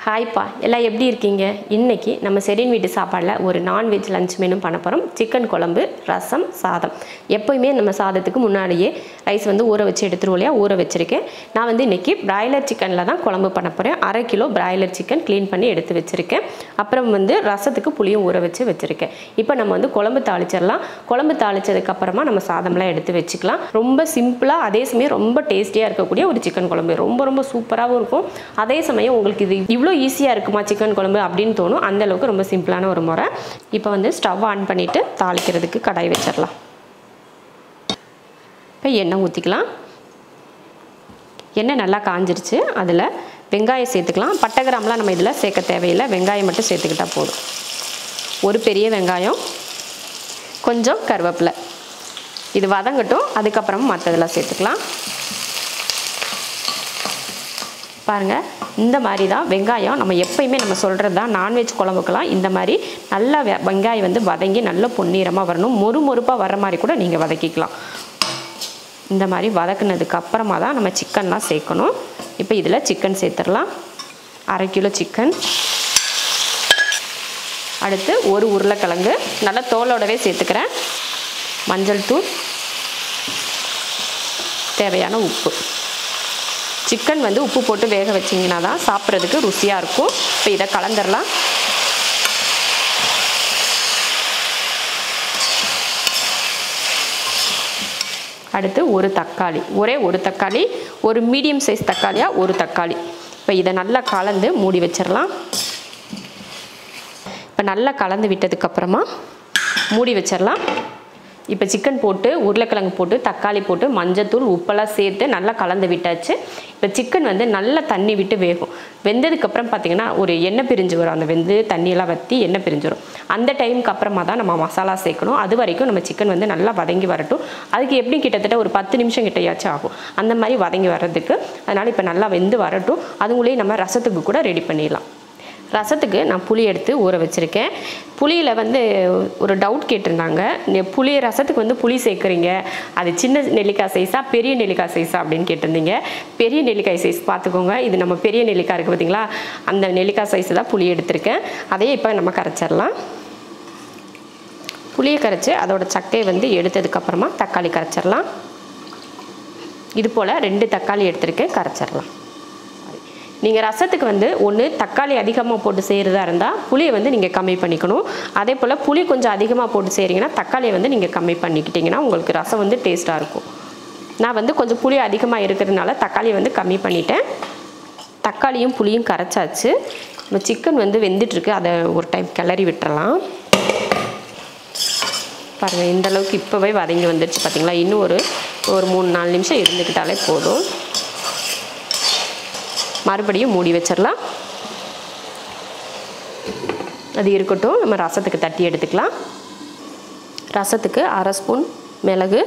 Hi பா எல்லாம் எப்படி இருக்கீங்க? இன்னைக்கு நம்ம செரின் வீட்டு சாப்பாடுல ஒரு நான்வெஜ் லஞ்ச் மெனு பண்ண போறோம். சிக்கன் குழம்பு, ரசம், சாதம். எப்பவுமே நம்ம சாதத்துக்கு முன்னாடியே ரைஸ் வந்து ஊற வச்சு எடுத்துருவோம் இல்லையா? ஊற வச்சிருக்கேன். நான் வந்து இன்னைக்கு பிராய்லர் சிக்கன்ல தான் குழம்பு பண்ண போறேன். 1/2 கிலோ பிராய்லர் சிக்கன் க்ளீன் பண்ணி எடுத்து வச்சிருக்கேன். அப்புறம் வந்து ரசத்துக்கு புளியும் ஊற வச்சு வச்சிருக்கேன். இப்போ நம்ம வந்து குழம்பு தாளிச்சிடலாம். குழம்பு தாளிச்சதுக்கு அப்புறமா நம்ம சாதம்லாம் எடுத்து வச்சுக்கலாம். ரொம்ப சிம்பிளா அதே சமயம் ரொம்ப டேஸ்டியா இருக்கக்கூடிய ஒரு சிக்கன் குழம்பு. ரொம்ப சூப்பராகவும் இருக்கும். அதே சமயம் உங்களுக்கு இது இவ்வளோ ஈஸியாக இருக்குமா சிக்கன் குழம்பு அப்படின்னு தோணும். அந்த அளவுக்கு ரொம்ப சிம்பிளான ஒரு முறை. இப்போ வந்து ஸ்டவ் ஆன் பண்ணிவிட்டு தாளிக்கிறதுக்கு கடாய் வச்சிடலாம். இப்போ எண்ணெய் ஊற்றிக்கலாம். எண்ணெய் நல்லா காஞ்சிருச்சு. அதில் வெங்காயம் சேர்த்துக்கலாம். பட்டை கிராம்லாம் நம்ம இதில் சேர்க்க தேவையில்லை. வெங்காயம் மட்டும் சேர்த்துக்கிட்டால் போதும். ஒரு பெரிய வெங்காயம், கொஞ்சம் கருவேப்பிலை. இது வதங்கட்டும். அதுக்கப்புறமா மற்றதெல்லாம் சேர்த்துக்கலாம். பாருங்கள், இந்த மாதிரி தான் வெங்காயம் நம்ம எப்பயுமே நம்ம சொல்கிறது தான். நான்வெஜ் குழம்புக்கெல்லாம் இந்த மாதிரி நல்லா வெங்காயம் வந்து வதங்கி நல்ல பொன்னிறமாக வரணும். மொறுப்பாக வர்ற மாதிரி கூட நீங்கள் வதக்கிக்கலாம். இந்த மாதிரி வதக்குனதுக்கு அப்புறமா தான் நம்ம சிக்கன்லாம் சேர்க்கணும். இப்போ இதில் சிக்கன் சேர்த்துடலாம். 1/2 கிலோ சிக்கன். அடுத்து ஒரு உருளைக்கிழங்கு நல்லா தோலோடவே சேர்த்துக்கிறேன். மஞ்சள் தூள், தேவையான உப்பு. சிக்கன் வந்து உப்பு போட்டு வேக வச்சிங்கன்னா தான் சாப்பிட்றதுக்கு ருசியாக இருக்கும். இப்போ இதை கலந்துடலாம். அடுத்து ஒரு தக்காளி, ஒரே ஒரு தக்காளி, ஒரு மீடியம் சைஸ் தக்காளியாக ஒரு தக்காளி. இப்போ இதை நல்லா கலந்து மூடி வச்சிடலாம். இப்போ நல்லா கலந்து விட்டதுக்கப்புறமா மூடி வச்சிடலாம். இப்போ சிக்கன் போட்டு உருளைக்கிழங்கு போட்டு தக்காளி போட்டு மஞ்சத்தூள் உப்பெல்லாம் சேர்த்து நல்லா கலந்து விட்டாச்சு. இப்போ சிக்கன் வந்து நல்லா தண்ணி விட்டு வேகும். வெந்ததுக்கப்புறம் பார்த்திங்கன்னா ஒரு எண்ணெய் பிரிஞ்சு வரும். அந்த வெந்து தண்ணியெல்லாம் வற்றி எண்ணெய் பிரிஞ்சு வரும். அந்த டைமுக்கு அப்புறமா தான் நம்ம மசாலா சேர்க்கணும். அது வரைக்கும் நம்ம சிக்கன் வந்து நல்லா வதங்கி வரட்டும். அதுக்கு எப்படி கிட்டத்தட்ட ஒரு 10 நிமிஷம் கிட்டையாச்சும் ஆகும் அந்த மாதிரி வதங்கி வர்றதுக்கு. அதனால் இப்போ நல்லா வெந்து வரட்டும். அதுங்களே நம்ம ரசத்துக்கு கூட ரெடி பண்ணிடலாம். ரசத்துக்கு நான் புளி எடுத்து ஊற வச்சுருக்கேன். புளியில் வந்து ஒரு டவுட் கேட்டிருந்தாங்க. புளி ரசத்துக்கு வந்து புளி சேர்க்குறீங்க, அது சின்ன நெல்லிக்காய் சைஸா பெரிய நெல்லிக்காய் சைஸா அப்படின்னு கேட்டிருந்தீங்க. பெரிய நெல்லிக்காய் சைஸ் பார்த்துக்கோங்க. இது நம்ம பெரிய நெல்லிக்காய் இருக்குது பார்த்தீங்களா, அந்த நெல்லிக்காய் சைஸ் தான் புளி எடுத்திருக்கேன். அதையே இப்போ நம்ம கரைச்சிடலாம். புளியை கரைச்சி அதோட சக்கையை வந்து எடுத்ததுக்கப்புறமா தக்காளி கரைச்சிடலாம். இது போல் 2 தக்காளி எடுத்திருக்கேன், கரைச்சிடலாம். நீங்கள் ரசத்துக்கு வந்து ஒன்று தக்காளி அதிகமாக போட்டு செய்கிறதா இருந்தால் புளியை வந்து நீங்கள் கம்மி பண்ணிக்கணும். அதே போல் புளி கொஞ்சம் அதிகமாக போட்டு செய்கிறீங்கன்னா தக்காளியை வந்து நீங்கள் கம்மி பண்ணிக்கிட்டிங்கன்னா உங்களுக்கு ரசம் வந்து டேஸ்ட்டாக இருக்கும். நான் வந்து கொஞ்சம் புளி அதிகமாக இருக்கிறதுனால தக்காளியை வந்து கம்மி பண்ணிட்டேன். தக்காளியும் புளியும் கரைச்சாச்சு. நம்ம சிக்கன் வந்து வெந்துட்டுருக்கு. அதை ஒரு டைம் கிளறி விட்டுறலாம். பாருங்கள், இந்தளவுக்கு இப்போவே வதங்கி வந்துடுச்சு பார்த்தீங்களா. இன்னும் ஒரு 3-4 நிமிஷம் இருந்துக்கிட்டாலே போதும். மறுபடியும் மூடி வச்சிடலாம். அது இருக்கட்டும். நம்ம ரசத்துக்கு தட்டி எடுத்துக்கலாம். ரசத்துக்கு 1/2 ஸ்பூன் மிளகு,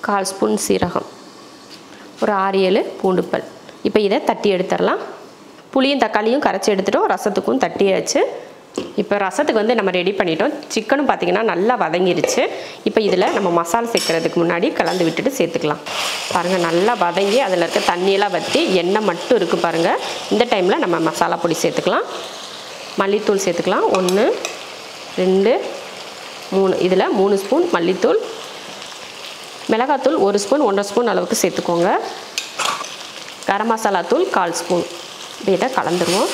1/4 ஸ்பூன் சீரகம், ஒரு 6-7 பூண்டுப்பல். இப்போ இதை தட்டி எடுத்துடலாம். புளியும் தக்காளியும் கரைச்சி எடுத்துட்டோம். ரசத்துக்கும் தட்டியாச்சு. இப்போ ரசத்துக்கு வந்து நம்ம ரெடி பண்ணிட்டோம். சிக்கனும் பார்த்திங்கன்னா நல்லா வதங்கிருச்சு. இப்போ இதில் நம்ம மசாலா சேர்க்குறதுக்கு முன்னாடி கலந்து விட்டுட்டு சேர்த்துக்கலாம். பாருங்கள், நல்லா வதங்கி அதில் இருக்க தண்ணியெல்லாம் வற்றி எண்ணெய் மட்டும் இருக்குது பாருங்கள். இந்த டைமில் நம்ம மசாலா பொடி சேர்த்துக்கலாம். மல்லித்தூள் சேர்த்துக்கலாம். 1 2 3, இதில் 3 ஸ்பூன் மல்லித்தூள். மிளகாத்தூள் 1 ஸ்பூன் 1.5 ஸ்பூன் அளவுக்கு சேர்த்துக்கோங்க. கரம் மசாலா தூள் 1/4 ஸ்பூன். இதை கலந்துருவோம்.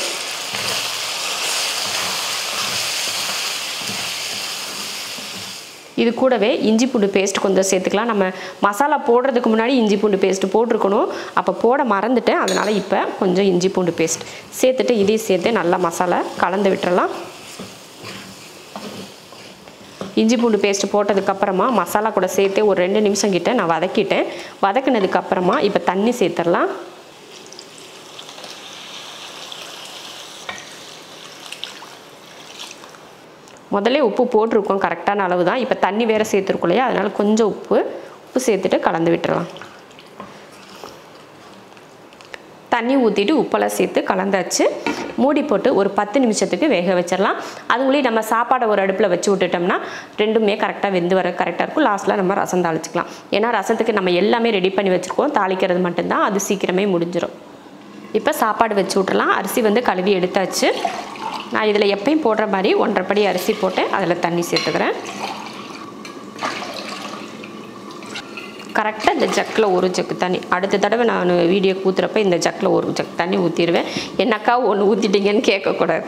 இது கூடவே இஞ்சி பூண்டு பேஸ்ட் கொஞ்சம் சேர்த்துக்கலாம். நம்ம மசாலா போடுறதுக்கு முன்னாடி இஞ்சி பூண்டு பேஸ்ட்டு போட்டிருக்கணும். அப்போ போட மறந்துட்டேன். அதனால் இப்போ கொஞ்சம் இஞ்சி பூண்டு பேஸ்ட் சேர்த்துட்டு இதையும் சேர்த்து நல்லா மசாலா கலந்து விட்டுறலாம். இஞ்சி பூண்டு பேஸ்ட்டு போட்டதுக்கப்புறமா மசாலா கூட சேர்த்து ஒரு 2 நிமிஷம் கிட்ட நான் வதக்கிட்டேன். வதக்கினதுக்கப்புறமா இப்போ தண்ணி சேர்த்துடலாம். முதல்ல உப்பு போட்டிருக்கோம், கரெக்டான அளவு தான். இப்போ தண்ணி வேறு சேர்த்துருக்கோம் இல்லையா, அதனால் கொஞ்சம் உப்பு சேர்த்துட்டு கலந்து விட்டுறலாம். தண்ணி ஊற்றிட்டு உப்பெல்லாம் சேர்த்து கலந்தாச்சு. மூடி போட்டு ஒரு 10 நிமிஷத்துக்கு வேக வச்சிடலாம். அதுக்குள்ளேயே நம்ம சாப்பாடை ஒரு அடுப்பில் வச்சு விட்டுட்டோம்னா ரெண்டுமே கரெக்டாக வெந்து வர கரெக்டாக இருக்கும். லாஸ்ட்டில் நம்ம ரசம் தாளிச்சிக்கலாம். ஏன்னா ரசத்துக்கு நம்ம எல்லாமே ரெடி பண்ணி வச்சுருக்கோம். தாளிக்கிறது மட்டும்தான், அது சீக்கிரமே முடிஞ்சிடும். இப்போ சாப்பாடு வச்சு விட்றலாம். அரிசி வந்து கழுவி எடுத்தாச்சு. நான் இதில் எப்பயும் போடுற மாதிரி 1.5 படி அரிசி போட்டு அதில் தண்ணி சேர்த்துக்கிறேன். கரெக்டாக இந்த ஜக்கில் ஒரு ஜக்கு தண்ணி. அடுத்த தடவை நான் வீடியோ ஊற்றுறப்ப இந்த ஜக்கில் ஒரு ஜக் தண்ணி ஊற்றிடுவேன். என்னக்கா ஒன்று ஊற்றிட்டீங்கன்னு கேட்கக்கூடாது.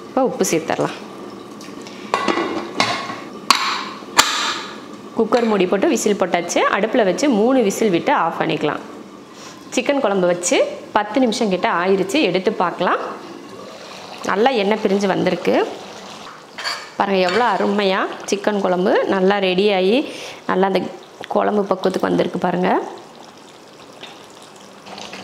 இப்போ உப்பு சேர்த்துடலாம். குக்கர் மூடி போட்டு விசில் போட்டாச்சு. அடுப்பில் வச்சு 3 விசில் விட்டு ஆஃப் பண்ணிக்கலாம். சிக்கன் குழம்பு வச்சு 10 நிமிஷம் கிட்ட ஆயிடுச்சு. எடுத்து பார்க்கலாம். நல்லா எண்ணெய் பிரிஞ்சு வந்திருக்கு பாருங்கள். எவ்வளோ அருமையாக சிக்கன் குழம்பு நல்லா ரெடி ஆகி நல்லா அந்த குழம்பு பக்குவத்துக்கு வந்திருக்கு பாருங்கள்.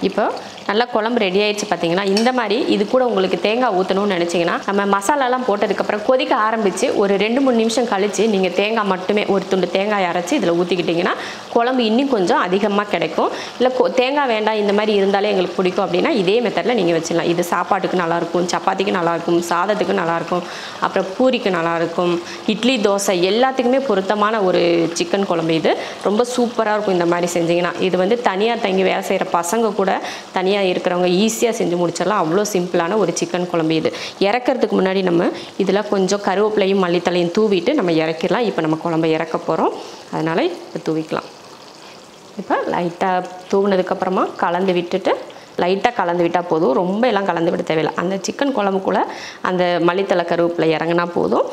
இப்போ நல்லா குழம்பு ரெடி ஆயிடுச்சு பார்த்தீங்கன்னா. இந்த மாதிரி இது கூட உங்களுக்கு தேங்காய் ஊற்றணும்னு நினச்சிங்கன்னா நம்ம மசாலாலாம் போட்டதுக்கப்புறம் கொதிக்க ஆரம்பித்து ஒரு 2-3 நிமிஷம் கழித்து நீங்கள் தேங்காய் மட்டுமே ஒரு துண்டு தேங்காய் அரைச்சி இதில் ஊற்றிக்கிட்டிங்கன்னா குழம்பு இன்னும் கொஞ்சம் அதிகமாக கிடைக்கும். இல்லை தேங்காய் வேண்டாம் இந்த மாதிரி இருந்தாலே எங்களுக்கு பிடிக்கும் அப்படின்னா இதே மெத்தடில் நீங்கள் வச்சிடலாம். இது சாப்பாட்டுக்கு நல்லாயிருக்கும், சப்பாத்திக்கு நல்லாயிருக்கும், சாதத்துக்கு நல்லாயிருக்கும், அப்புறம் பூரிக்கு நல்லாயிருக்கும், இட்லி தோசை எல்லாத்துக்குமே பொருத்தமான ஒரு சிக்கன் குழம்பு. இது ரொம்ப சூப்பராக இருக்கும் இந்த மாதிரி செஞ்சிங்கன்னா. இது வந்து தனியாக தங்கி வேலை செய்கிற பசங்க கூட தனியாக இருக்கிறவங்க ஈஸியாக செஞ்சு முடிச்சிடலாம். அவ்வளோ சிம்பிளான ஒரு சிக்கன் குழம்பு இது. இறக்கிறதுக்கு முன்னாடி நம்ம இதில் கொஞ்சம் கருவேப்பிலையும் மல்லித்தலையும் தூவிட்டு நம்ம இறக்கிடலாம். இப்போ நம்ம குழம்பை இறக்க போகிறோம், அதனால் இப்போ தூவிக்கலாம். இப்போ லைட்டாக தூவினதுக்கப்புறமா கலந்து விட்டுட்டு லைட்டாக கலந்து விட்டால் போதும். ரொம்ப எல்லாம் கலந்து விட தேவையில்லை. அந்த சிக்கன் குழம்புக்குள்ளே அந்த மல்லித்தலை கருவேப்பிலை இறங்கினா போதும்.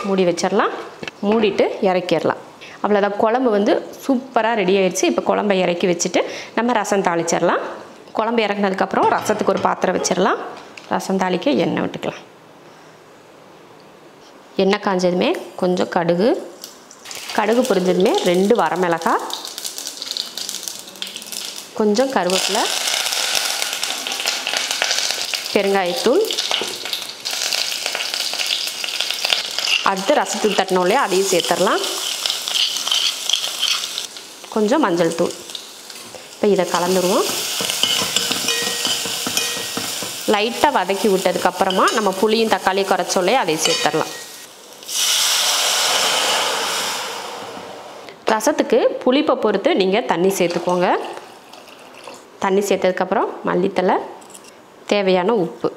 மூடி வச்சிடலாம். மூடிட்டு இறக்கிடலாம். அவ்வளோதான். குழம்பு வந்து சூப்பராக ரெடி ஆயிடுச்சு. இப்போ குழம்பை இறக்கி வச்சுட்டு நம்ம ரசம் தாளிச்சிடலாம். குழம்பு இறக்குனதுக்கப்புறம் ரசத்துக்கு ஒரு பாத்திரம் வச்சிடலாம். ரசம் தாளிக்க எண்ணெய் விட்டுக்கலாம். எண்ணெய் காஞ்சதுமே கொஞ்சம் கடுகு பொரிஞ்சதுமே 2 வரமிளகாய், கொஞ்சம் கருவேப்பிலை, பெருங்காயத்தூள், அடுத்து ரசத்தூள் தட்டினோம் இல்லையா அதையும் சேர்த்துடலாம். கொஞ்சம் மஞ்சள் தூள். இப்போ இதை கலந்துருவோம். லைட்டாக வதக்கி விட்டதுக்கப்புறமா நம்ம புளியும் தக்காளியும் குறைச்சோல்லே அதை சேர்த்துடலாம். ரசத்துக்கு புளிப்பை பொறுத்து நீங்கள் தண்ணி சேர்த்துக்கோங்க. தண்ணி சேர்த்ததுக்கப்புறம் மல்லித்தலை, தேவையான உப்பு.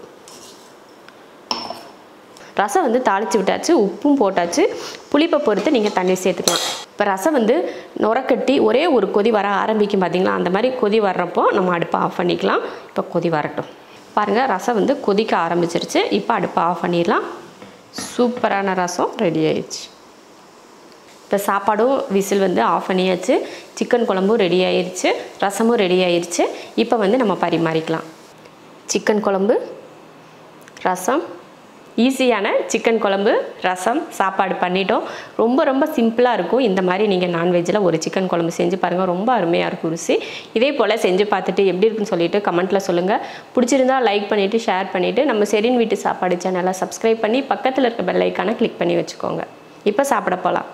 ரசம் வந்து தாளித்து விட்டாச்சு, உப்பும் போட்டாச்சு. புளிப்பை பொறுத்து நீங்கள் தண்ணி சேர்த்துக்கலாம். இப்போ ரசம் வந்து நுரக்கட்டி ஒரே ஒரு கொதி வர ஆரம்பிக்கும் பார்த்தீங்களா, அந்த மாதிரி கொதி வர்றப்போ நம்ம அடுப்பை ஆஃப் பண்ணிக்கலாம். இப்போ கொதி வரட்டும். பாருங்கள் ரசம் வந்து கொதிக்க ஆரம்பிச்சிருச்சு. இப்போ அடுப்பை ஆஃப் பண்ணிடலாம். சூப்பரான ரசம் ரெடி ஆயிடுச்சு. இப்போ சாப்பாடும் விசில் வந்து ஆஃப் பண்ணியாச்சு. சிக்கன் குழம்பும் ரெடி ஆயிடுச்சு, ரசமும் ரெடி ஆயிடுச்சு. இப்போ வந்து நம்ம பரிமாறிக்கலாம். சிக்கன் குழம்பு, ரசம், ஈஸியான சிக்கன் குழம்பு ரசம் சாப்பாடு பண்ணிட்டோம். ரொம்ப ரொம்ப சிம்பிளாக இருக்கும். இந்த மாதிரி நீங்கள் நான்வெஜ்ஜில் ஒரு சிக்கன் குழம்பு செஞ்சு பாருங்கள். ரொம்ப அருமையாக இருக்கும் ருசி. இதே போல் செஞ்சு பார்த்துட்டு எப்படி இருக்குன்னு சொல்லிட்டு கமெண்ட்டில் சொல்லுங்கள். பிடிச்சிருந்தால் லைக் பண்ணிவிட்டு ஷேர் பண்ணிவிட்டு நம்ம ஷெரின் வீட்டு சாப்பாடு சேனலை சப்ஸ்கிரைப் பண்ணி பக்கத்தில் இருக்க பெல் ஐக்கானை கிளிக் பண்ணி வச்சுக்கோங்க. இப்போ சாப்பிட போகலாம்.